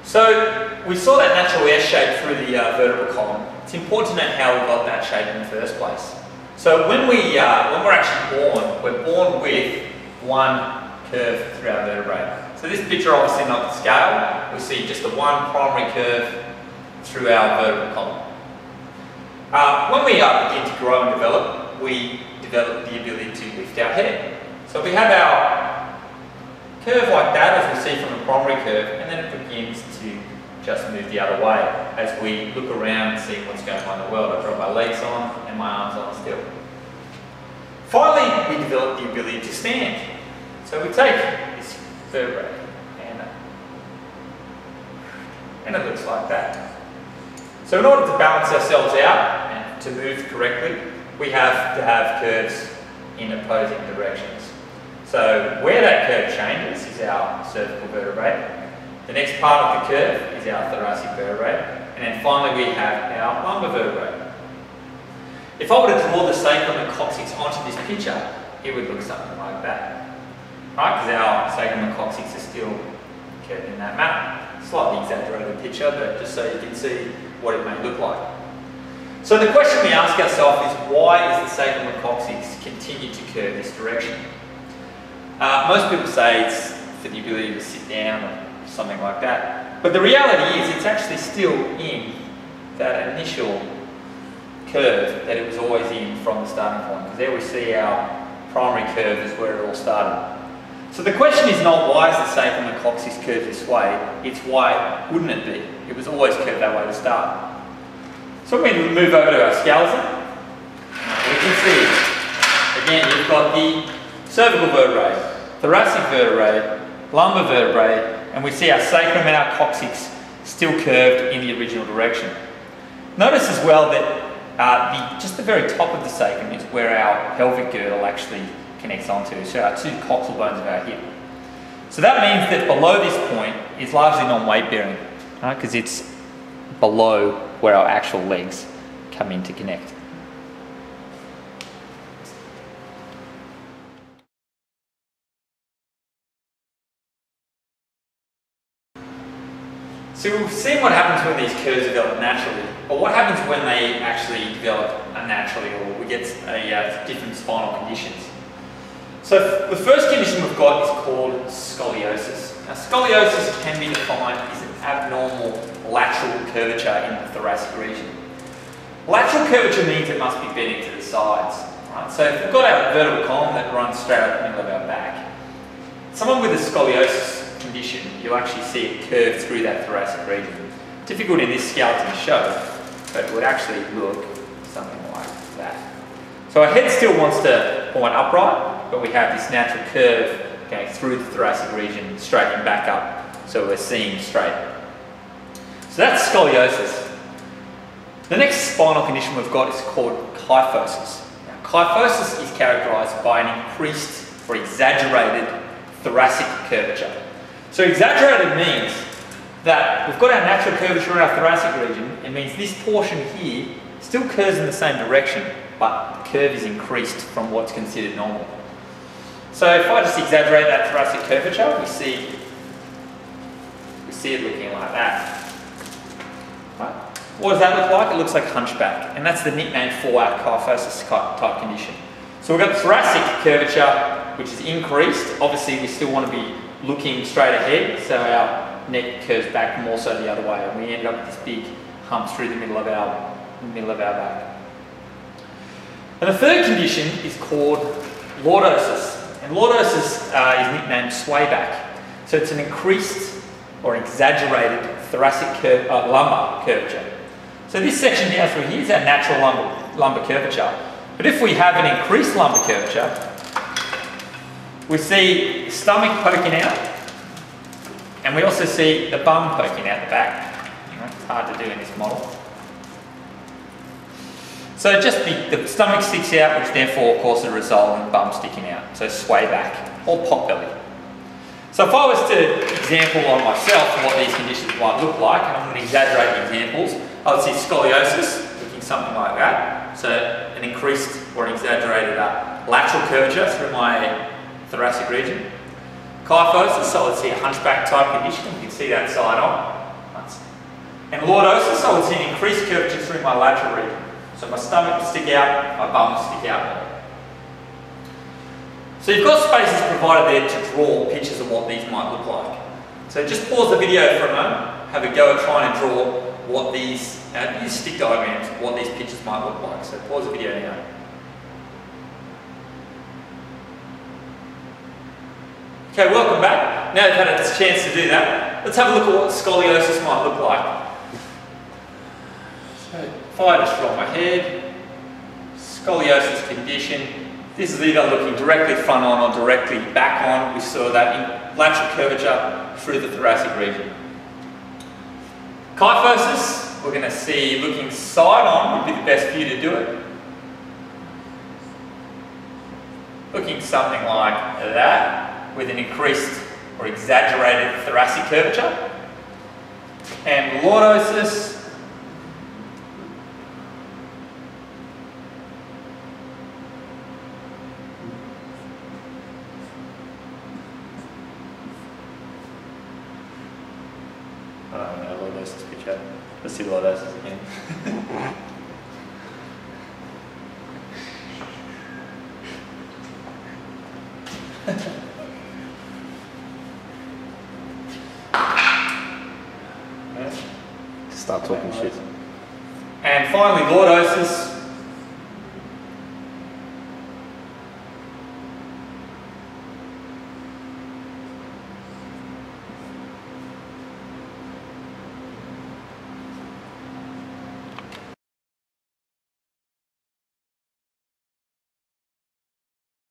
So we saw that natural S shape through the vertebral column. It's important to know how we got that shape in the first place. So when we're actually born, we're born with one curve through our vertebrae. So this picture, obviously not the scale, we see just the one primary curve through our vertebral column. When we begin to grow and develop, we develop the ability to lift our head. So we have our curve like that, as we see from the primary curve, and then it begins to just move the other way as we look around and see what's going on in the world. I drop my legs on and my arms on still. Finally, we develop the ability to stand. So we take this vertebrae and it looks like that. So in order to balance ourselves out and to move correctly, we have to have curves in opposing directions. So where that curve changes is our cervical vertebrae. The next part of the curve is our thoracic vertebrae. And then finally we have our lumbar vertebrae. If I were to draw the sacrum and coccyx onto this picture, it would look something like that. Right? Because our sacrum and coccyx are still curved in that manner. Slightly exaggerated picture, but just so you can see what it may look like. So the question we ask ourselves is, why is the sacrum and coccyx continue to curve this direction? Most people say it's for the ability to sit down or something like that. But the reality is it's actually still in that initial curve that it was always in from the starting point. Because there we see our primary curve is where it all started. So the question is not why is the sacrum and coccyx curved this way, it's why wouldn't it be? It was always curved that way to start. So when we move over to our skeleton, we can see, again, you've got the cervical vertebrae, thoracic vertebrae, lumbar vertebrae, and we see our sacrum and our coccyx still curved in the original direction. Notice as well that just the very top of the sacrum is where our pelvic girdle actually connects onto, so our two coxal bones of our hip. So that means that below this point is largely non-weight bearing, right? Because it's below where our actual legs come in to connect. So we've seen what happens when these curves develop naturally, but what happens when they actually develop unnaturally, or we get different spinal conditions? So the first condition we've got is called scoliosis. Now scoliosis can be defined as an abnormal lateral curvature in the thoracic region. Lateral curvature means it must be bending to the sides. Right? So if we've got our vertebral column that runs straight up the middle of our back, someone with a scoliosis condition, you'll actually see it curve through that thoracic region. Difficult in this skeleton to show, but it would actually look something like that. So our head still wants to point upright, but we have this natural curve going through the thoracic region, straightening back up, so we're seeing straight. So that's scoliosis. The next spinal condition we've got is called kyphosis. Now, kyphosis is characterised by an increased or exaggerated thoracic curvature. So exaggerated means that we've got our natural curvature in our thoracic region. It means this portion here still curves in the same direction, but the curve is increased from what's considered normal. So if I just exaggerate that thoracic curvature, we see it looking like that. Right. What does that look like? It looks like hunchback, and that's the nickname for our kyphosis type condition. So we've got the thoracic curvature, which is increased. Obviously, we still want to be looking straight ahead, so our neck curves back more so the other way, and we end up with this big hump through the middle of our back. And the third condition is called lordosis. And lordosis is nicknamed swayback. So it's an increased or exaggerated thoracic lumbar curvature. So this section down through here is our natural lumbar curvature. But if we have an increased lumbar curvature, we see the stomach poking out, and we also see the bum poking out the back. It's hard to do in this model. So just the stomach sticks out, which therefore causes a result in the bum sticking out. So sway back, or pot belly. So if I was to example on myself what these conditions might look like, and I'm going to exaggerate the examples, I would see scoliosis looking something like that. So an increased or an exaggerated lateral curvature through my thoracic region. Kyphosis, so I would see a hunchback type condition. You can see that side on. And lordosis, I would see an increased curvature through my lateral region. So my stomach will stick out, my bum will stick out more. So you've got spaces provided there to draw pictures of what these might look like. So just pause the video for a moment, have a go at trying to draw what these, use stick diagrams, what these pictures might look like. So pause the video now. Okay, welcome back. Now you've had a chance to do that, let's have a look at what scoliosis might look like. So if I just roll my head, scoliosis condition, this is either looking directly front on or directly back on. We saw that in lateral curvature through the thoracic region. Kyphosis, we're going to see looking side on would be the best view to do it. Looking something like that, with an increased or exaggerated thoracic curvature. And lordosis, I don't know, lordosis picture. Let's see lordosis again. Start talking shit. And finally, lordosis,